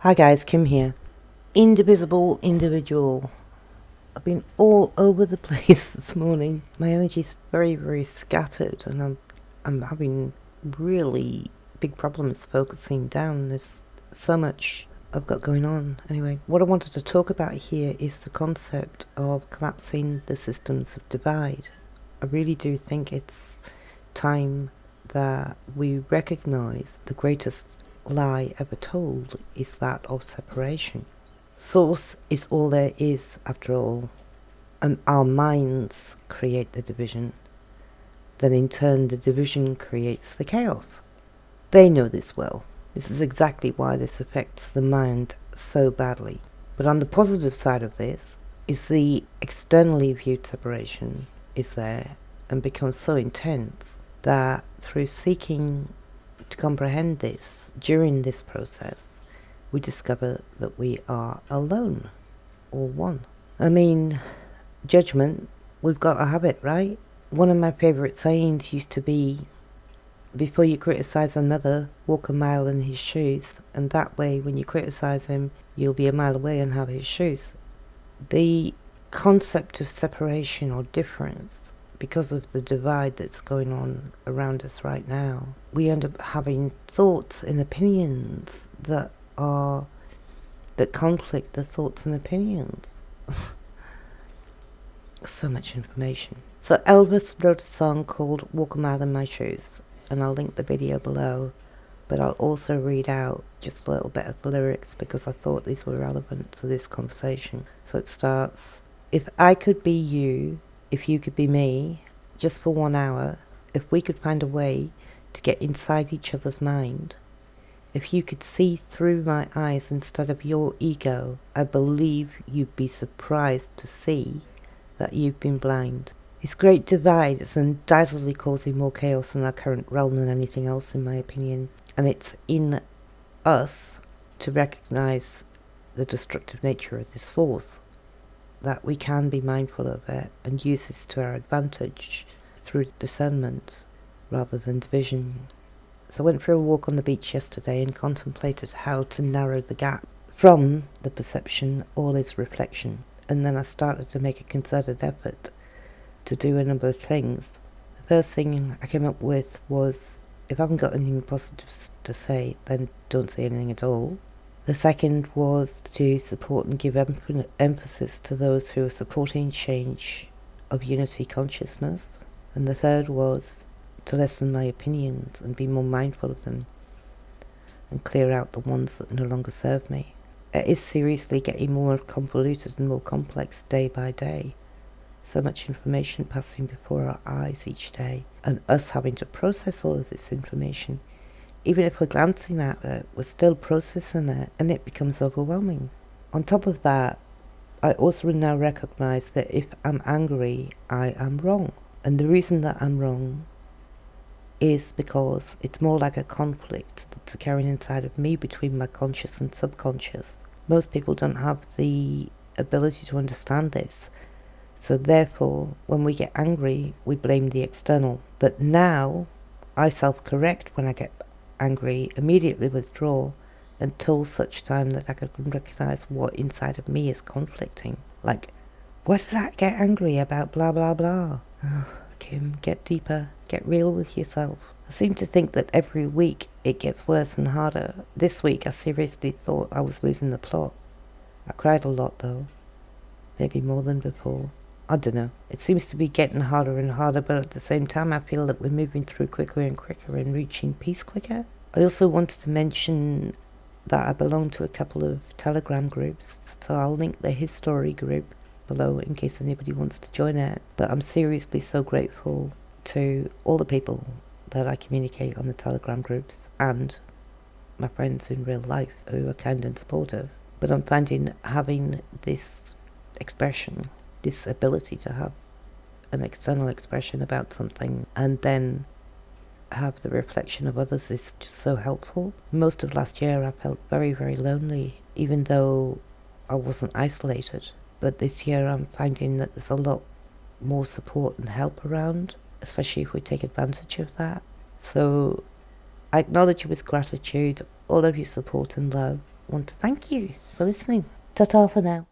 Hi guys, Kim here. Indivisible Individual. I've been all over the place this morning. My energy's very, very scattered and I'm having really big problems focusing down. There's so much I've got going on. Anyway, what I wanted to talk about here is the concept of collapsing the systems of divide. I really do think it's time that we recognize the greatest lie ever told is that of separation. Source is all there is, after all, and our minds create the division. Then in turn the division creates the chaos. They know this well. This is exactly why this affects the mind so badly. But on the positive side of this is the externally viewed separation is there and becomes so intense that through seeking to comprehend this during this process, we discover that we are alone or one. I mean, judgment, we've got to have it, right? One of my favourite sayings used to be, before you criticise another, walk a mile in his shoes, and that way when you criticise him, you'll be a mile away and have his shoes. The concept of separation or difference, because of the divide that's going on around us right now, we end up having thoughts and opinions that conflict the thoughts and opinions. So much information. So Elvis wrote a song called Walk a Mile in My Shoes, and I'll link the video below, but I'll also read out just a little bit of the lyrics because I thought these were relevant to this conversation. So it starts, if I could be you, if you could be me, just for 1 hour, if we could find a way to get inside each other's mind, if you could see through my eyes instead of your ego, I believe you'd be surprised to see that you've been blind. This great divide is undoubtedly causing more chaos in our current realm than anything else, in my opinion, and it's in us to recognise the destructive nature of this force, that we can be mindful of it and use this to our advantage through discernment rather than division. So I went for a walk on the beach yesterday and contemplated how to narrow the gap from the perception all is reflection. And then I started to make a concerted effort to do a number of things. The first thing I came up with was, if I haven't got anything positive to say, then don't say anything at all. The second was to support and give emphasis to those who are supporting change of unity consciousness. And the third was to lessen my opinions and be more mindful of them and clear out the ones that no longer serve me. It is seriously getting more convoluted and more complex day by day. So much information passing before our eyes each day, and us having to process all of this information. Even if we're glancing at it, we're still processing it, and it becomes overwhelming. On top of that, I also now recognise that if I'm angry, I am wrong. And the reason that I'm wrong is because it's more like a conflict that's occurring inside of me between my conscious and subconscious. Most people don't have the ability to understand this. So therefore, when we get angry, we blame the external. But now, I self-correct when I get angry, immediately withdraw until such time that I can recognise what inside of me is conflicting. Like, what did I get angry about? Blah, blah, blah. Kim, get deeper. Get real with yourself. I seem to think that every week it gets worse and harder. This week I seriously thought I was losing the plot. I cried a lot though. Maybe more than before. I don't know. It seems to be getting harder and harder, but at the same time I feel that we're moving through quicker and quicker and reaching peace quicker. I also wanted to mention that I belong to a couple of Telegram groups, so I'll link the His Story group below in case anybody wants to join it. But I'm seriously so grateful to all the people that I communicate on the Telegram groups and my friends in real life who are kind and supportive. But I'm finding having this expression, this ability to have an external expression about something and then have the reflection of others is just so helpful. Most of last year I felt very, very lonely, even though I wasn't isolated. But this year I'm finding that there's a lot more support and help around, especially if we take advantage of that. So I acknowledge with gratitude all of your support and love want to thank you for listening. Ta-ta for now.